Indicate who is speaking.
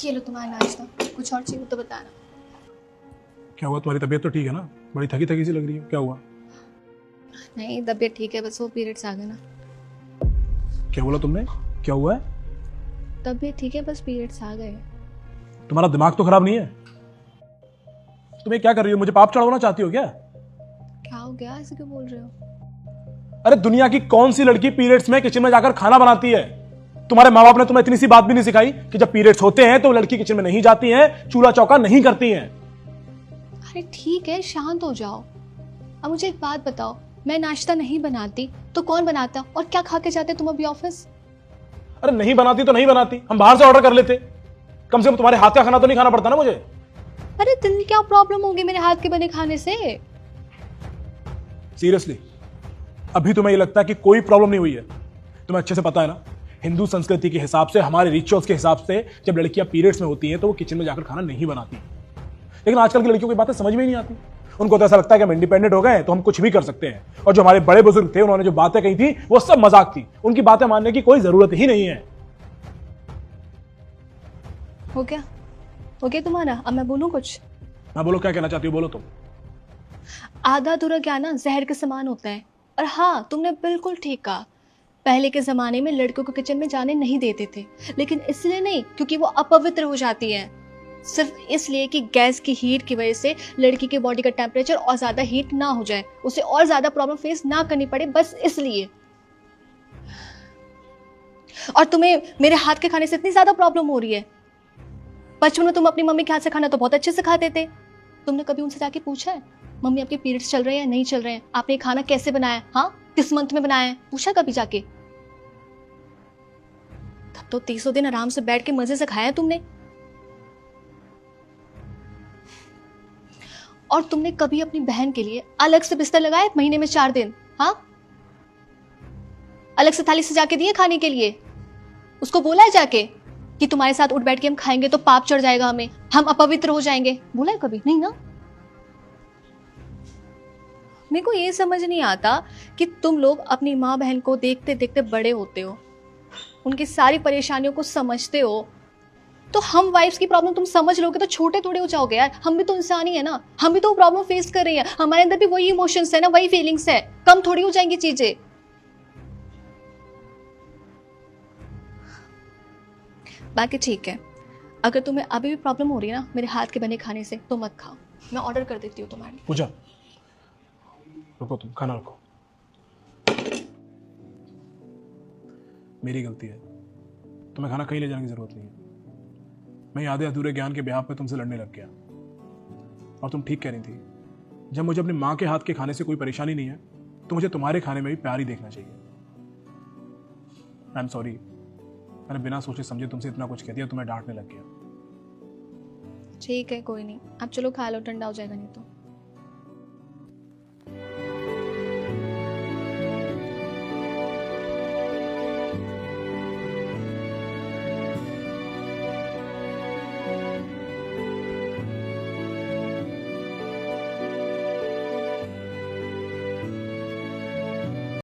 Speaker 1: ये लो तुम्हारा नाश्ता, कुछ और चाहिए तो बताना।
Speaker 2: क्या हुआ? तुम्हारी तबीयत तो ठीक है ना? बड़ी थकी थकी सी लग रही है, क्या हुआ?
Speaker 1: नहीं तबीयत ठीक है, बस वो पीरियड्स आ गए ना।
Speaker 2: क्या बोला तुमने? क्या हुआ है?
Speaker 1: तबीयत ठीक है, बस पीरियड्स आ गए।
Speaker 2: तुम्हारा दिमाग तो खराब नहीं है? तुम्हें क्या कर रही हो? मुझे पाप चढ़ाना चाहती हो क्या?
Speaker 1: क्या हो गया, ऐसे क्यों बोल रहे हो?
Speaker 2: अरे दुनिया की कौन सी लड़की पीरियड्स में किचन में जाकर खाना बनाती है? तुम्हारे माँ बाप ने तुम्हें इतनी सी बात भी नहीं सिखाई कि जब पीरियड्स होते हैं तो लड़की किचन में नहीं जाती है, चूल्हा चौका नहीं करती है?
Speaker 1: अरे ठीक है, शांत हो जाओ। अब मुझे एक बात बताओ, मैं नाश्ता नहीं बनाती तो कौन बनाता, और क्या खा के जाते तुम अभी ऑफिस?
Speaker 2: अरे नहीं बनाती तो नहीं बनाती, हम बाहर से ऑर्डर कर लेते। कम से कम तुम्हारे हाथ का खाना तो नहीं खाना पड़ता ना मुझे।
Speaker 1: अरे दिन क्या प्रॉब्लम होगी मेरे हाथ के बने खाने से?
Speaker 2: सीरियसली अभी तुम्हें ये लगता है कि कोई प्रॉब्लम नहीं हुई है? तुम्हें अच्छे से पता है ना, हिंदू संस्कृति के हिसाब से, हमारे रिचुअल्स के हिसाब से जब लड़कियां पीरियड्स में होती हैं तो वो किचन में जाकर खाना नहीं बनाती। लेकिन आजकल की लड़कियों की बातें समझ में ही नहीं आती। उनको तो ऐसा लगता है कि हम इंडिपेंडेंट हो गए तो हम कुछ भी कर सकते हैं, और जो हमारे बड़े बुजुर्ग थे उन्होंने जो बातें कही थी वो सब मजाक थी। उनकी बातें मानने की कोई जरूरत ही नहीं है।
Speaker 1: हो गया, हो गया तुम्हारा? अब मैं बोलूं कुछ?
Speaker 2: हाँ बोलो, क्या कहना चाहती हो, बोलो तुम।
Speaker 1: आधा अधूरा ज्ञान ना जहर के समान होता है। और हाँ, तुमने बिल्कुल ठीक कहा, पहले के जमाने में लड़कियों को किचन में जाने नहीं देते थे, लेकिन इसलिए नहीं क्योंकि वो अपवित्र हो जाती हैं, सिर्फ इसलिए कि गैस की हीट की वजह से लड़की के बॉडी का टेम्परेचर और ज्यादा हीट ना हो जाए, उसे और ज्यादा प्रॉब्लम फेस ना करनी पड़े, बस इसलिए। और तुम्हें मेरे हाथ के खाने से इतनी ज्यादा प्रॉब्लम हो रही है। बचपन में तुम अपनी मम्मी के हाथ से खाना तो बहुत अच्छे से खाते थे। तुमने कभी उनसे जाके पूछा है मम्मी आपके पीरियड्स चल रहे हैं या नहीं चल रहे हैं, आपने ये खाना कैसे बनाया, हाँ किस मंथ में बनाया है, पूछा कभी जाके? तब तो 300 दिन आराम से बैठ के मजे से खाया तुमने। और तुमने कभी अपनी बहन के लिए अलग से बिस्तर लगाया महीने में 4 दिन? हाँ, अलग से थाली सजा के दिए खाने के लिए? उसको बोला है जाके कि तुम्हारे साथ उठ बैठ के हम खाएंगे तो पाप चढ़ जाएगा हमें, हम अपवित्र हो जाएंगे? बोला है कभी? नहीं ना। मेरे को ये समझ नहीं आता कि तुम लोग अपनी माँ बहन को देखते देखते बड़े होते हो, उनकी सारी परेशानियों को समझते हो, तो हम वाइफ्स की प्रॉब्लम तुम समझ लोगे तो छोटे थोड़े हो जाओगे यार। हम भी तो इंसान ही है ना, हम भी तो प्रॉब्लम फेस कर रहे हैं, हमारे अंदर भी वही इमोशंस है ना, वही फीलिंग्स है, कम थोड़ी हो जाएंगी चीजें। बाकी ठीक है, अगर तुम्हें अभी भी प्रॉब्लम हो रही है ना मेरे हाथ के बने खाने से तो मत खाओ, मैं ऑर्डर कर देती हूँ तुम्हारे लिए।
Speaker 2: पूजा रुको, तुम खाना रखो। मेरी गलती है, तुम्हें खाना कहीं ले जाने की जरूरत नहीं है। मैं आधे अधूरे ज्ञान के ब्याह पे तुमसे लड़ने लग गया। और तुम ठीक कह रही थी, जब मुझे अपनी माँ के हाथ के खाने से कोई परेशानी नहीं है तो मुझे तुम्हारे खाने में भी प्यार ही देखना चाहिए। आई एम सॉरी, मैंने बिना सोचे समझे तुमसे इतना कुछ कह दिया, तुम्हें डांटने लग गया।
Speaker 1: ठीक है कोई नहीं, अब चलो खा लो, ठंडा हो जाएगा नहीं तो।